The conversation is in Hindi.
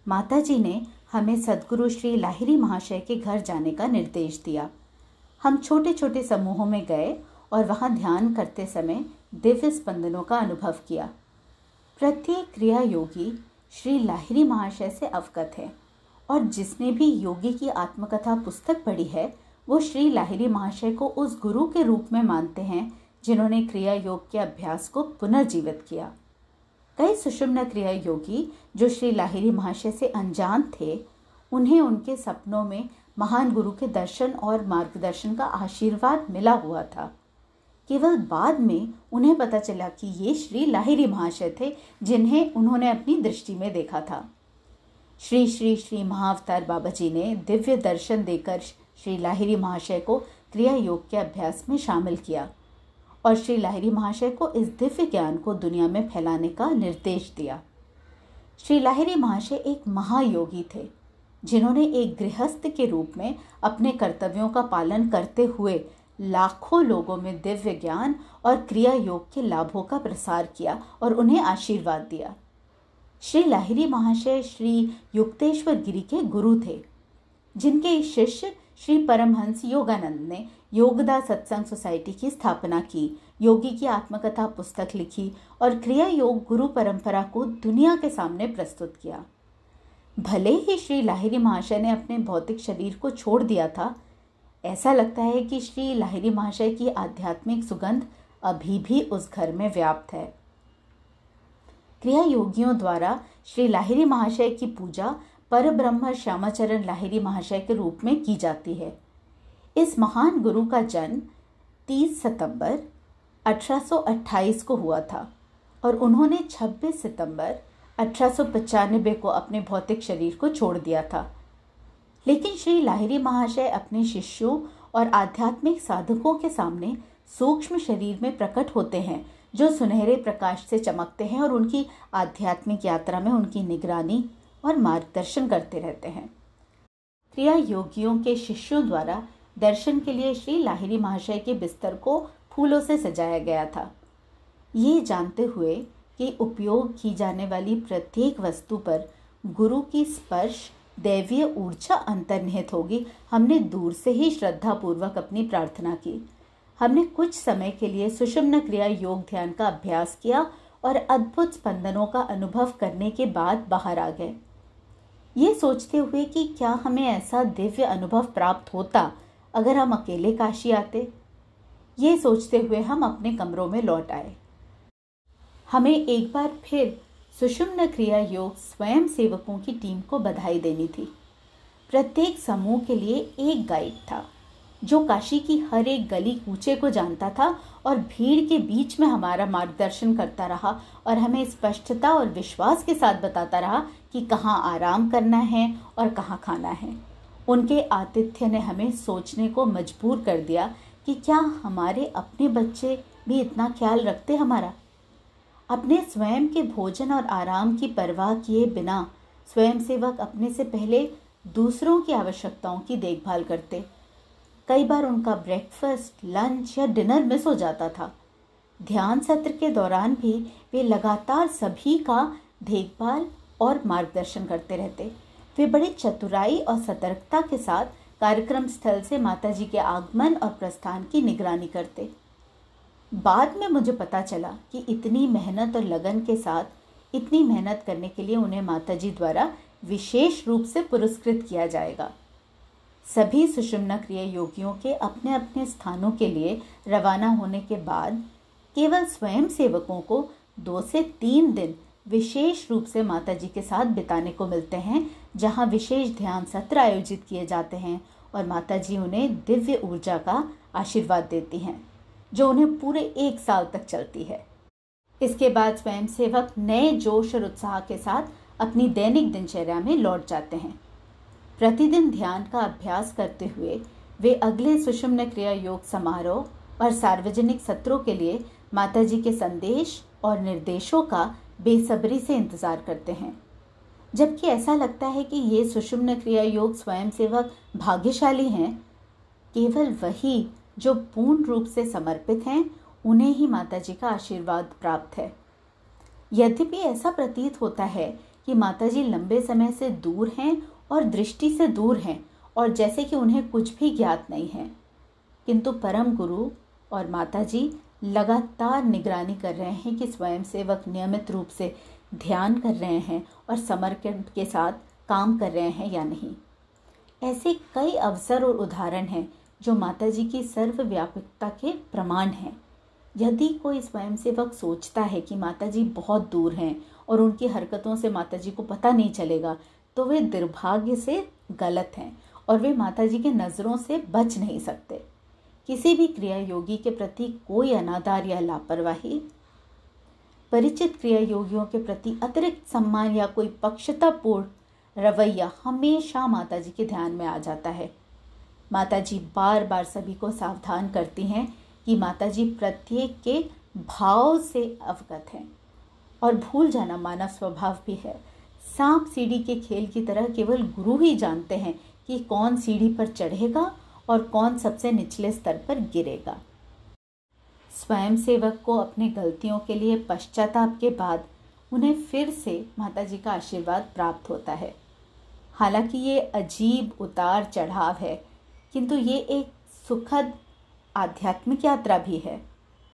माताजी ने हमें सद्गुरु श्री लाहिरी महाशय के घर जाने का निर्देश दिया। हम छोटे छोटे समूहों में गए और वहां ध्यान करते समय दिव्य स्पंदनों का अनुभव किया। प्रत्येक क्रिया योगी श्री लाहिरी महाशय से अवगत है और जिसने भी योगी की आत्मकथा पुस्तक पढ़ी है वो श्री लाहिरी महाशय को उस गुरु के रूप में मानते हैं जिन्होंने क्रिया योग के अभ्यास को पुनर्जीवित किया। कई सुषुम्ना क्रिया योगी जो श्री लाहिरी महाशय से अनजान थे, उन्हें उनके सपनों में महान गुरु के दर्शन और मार्गदर्शन का आशीर्वाद मिला हुआ था। केवल बाद में उन्हें पता चला कि ये श्री लाहिरी महाशय थे जिन्हें उन्होंने अपनी दृष्टि में देखा था। श्री श्री श्री महाअवतार बाबा जी ने दिव्य दर्शन देकर श्री लाहिरी महाशय को क्रिया योग के अभ्यास में शामिल किया और श्री लाहिरी महाशय को इस दिव्य ज्ञान को दुनिया में फैलाने का निर्देश दिया। श्री लाहिरी महाशय एक महायोगी थे जिन्होंने एक गृहस्थ के रूप में अपने कर्तव्यों का पालन करते हुए लाखों लोगों में दिव्य ज्ञान और क्रिया योग के लाभों का प्रसार किया और उन्हें आशीर्वाद दिया। श्री लाहिरी महाशय श्री युक्तेश्वर गिरी के गुरु थे, जिनके शिष्य श्री परमहंस योगानंद ने योगदा सत्संग सोसाइटी की स्थापना की, योगी की आत्मकथा पुस्तक लिखी और क्रिया योग गुरु परंपरा को दुनिया के सामने प्रस्तुत किया। भले ही श्री लाहिरी महाशय ने अपने भौतिक शरीर को छोड़ दिया था, ऐसा लगता है कि श्री लाहिरी महाशय की आध्यात्मिक सुगंध अभी भी उस घर में व्याप्त है। क्रिया योगियों द्वारा श्री लाहिरी महाशय की पूजा परब्रह्म श्यामाचरण लाहिरी महाशय के रूप में की जाती है। इस महान गुरु का जन्म 30 सितंबर 1828 को हुआ था और उन्होंने 26 सितंबर 1895 को अपने भौतिक शरीर को छोड़ दिया था। लेकिन श्री लाहिरी महाशय अपने शिष्यों और आध्यात्मिक साधकों के सामने सूक्ष्म शरीर में प्रकट होते हैं जो सुनहरे प्रकाश से चमकते हैं और उनकी आध्यात्मिक यात्रा में उनकी निगरानी और मार्गदर्शन करते रहते हैं। क्रिया योगियों के शिष्यों द्वारा दर्शन के लिए श्री लाहिरी महाशय के बिस्तर को फूलों से सजाया गया था। ये जानते हुए कि उपयोग की जाने वाली प्रत्येक वस्तु पर गुरु की स्पर्श दैवीय ऊर्जा अंतर्निहित होगी, हमने दूर से ही श्रद्धा पूर्वक अपनी प्रार्थना की। हमने कुछ समय के लिए सुषुम्ना क्रिया योग ध्यान का अभ्यास किया और अद्भुत स्पंदनों का अनुभव करने के बाद बाहर आ गए, ये सोचते हुए कि क्या हमें ऐसा दिव्य अनुभव प्राप्त होता अगर हम अकेले काशी आते। ये सोचते हुए हम अपने कमरों में लौट आए। हमें एक बार फिर सुषुम्ना क्रिया योग स्वयं सेवकों की टीम को बधाई देनी थी। प्रत्येक समूह के लिए एक गाइड था जो काशी की हर एक गली कूचे को जानता था और भीड़ के बीच में हमारा मार्गदर्शन करता रहा और हमें स्पष्टता और विश्वास के साथ बताता रहा कि कहाँ आराम करना है और कहाँ खाना है। उनके आतिथ्य ने हमें सोचने को मजबूर कर दिया कि क्या हमारे अपने बच्चे भी इतना ख्याल रखते हमारा। अपने स्वयं के भोजन और आराम की परवाह किए बिना स्वयंसेवक अपने से पहले दूसरों की आवश्यकताओं की देखभाल करते। कई बार उनका ब्रेकफास्ट, लंच या डिनर मिस हो जाता था। ध्यान सत्र के दौरान भी वे लगातार सभी का देखभाल और मार्गदर्शन करते रहते। वे बड़े चतुराई और सतर्कता के साथ कार्यक्रम स्थल से माताजी के आगमन और प्रस्थान की निगरानी करते। बाद में मुझे पता चला कि इतनी मेहनत और लगन के साथ इतनी मेहनत करने के लिए उन्हें माताजी द्वारा विशेष रूप से पुरस्कृत किया जाएगा। सभी सुषुम्ना क्रिया योगियों के अपने अपने स्थानों के लिए रवाना होने के बाद केवल स्वयं सेवकों को 2 से 3 दिन विशेष रूप से माताजी के साथ बिताने को मिलते हैं, जहां विशेष ध्यान सत्र आयोजित किए जाते हैं और माताजी उन्हें दिव्य ऊर्जा का आशीर्वाद देती हैं जो उन्हें पूरे 1 साल तक चलती है। इसके बाद स्वयंसेवक नए जोश और उत्साह के साथ अपनी दैनिक दिनचर्या में लौट जाते हैं। प्रतिदिन ध्यान का अभ्यास करते हुए वे अगले सुषुम्ना क्रिया योग समारोह और सार्वजनिक सत्रों के लिए माताजी के संदेश और निर्देशों का बेसब्री से इंतजार करते हैं। जबकि ऐसा लगता है कि ये सुषुम्ना क्रिया योग स्वयंसेवक भाग्यशाली हैं। केवल वही जो पूर्ण रूप से समर्पित हैं, उन्हें ही माताजी का आशीर्वाद प्राप्त है। यद्यपि ऐसा प्रतीत होता है कि माताजी लंबे समय से दूर हैं और दृष्टि से दूर हैं और जैसे कि उन्हें कुछ भी ज्ञात नहीं है। किंतु परम गुरु और माताजी लगातार निगरानी कर रहे हैं कि स्वयंसेवक नियमित रूप से ध्यान कर रहे हैं और समर्पण के साथ काम कर रहे हैं या नहीं। ऐसे कई अवसर और उदाहरण हैं जो माताजी की सर्वव्यापकता के प्रमाण हैं। यदि कोई स्वयंसेवक सोचता है कि माताजी बहुत दूर हैं और उनकी हरकतों से माताजी को पता नहीं चलेगा, तो वे दुर्भाग्य से गलत हैं और वे माताजी के नज़रों से बच नहीं सकते। किसी भी क्रिया योगी के प्रति कोई अनादर या लापरवाही, परिचित क्रिया योगियों के प्रति अतिरिक्त सम्मान या कोई पक्षतापूर्ण रवैया हमेशा माताजी के ध्यान में आ जाता है। माताजी बार बार सभी को सावधान करती हैं कि माताजी प्रत्येक के भाव से अवगत हैं और भूल जाना मानव स्वभाव भी है। सांप सीढ़ी के खेल की तरह केवल गुरु ही जानते हैं कि कौन सीढ़ी पर चढ़ेगा और कौन सबसे निचले स्तर पर गिरेगा। स्वयंसेवक को अपनी गलतियों के लिए पश्चाताप के बाद उन्हें फिर से माताजी का आशीर्वाद प्राप्त होता है। हालांकि ये अजीब उतार चढ़ाव है, किंतु ये एक सुखद आध्यात्मिक यात्रा भी है।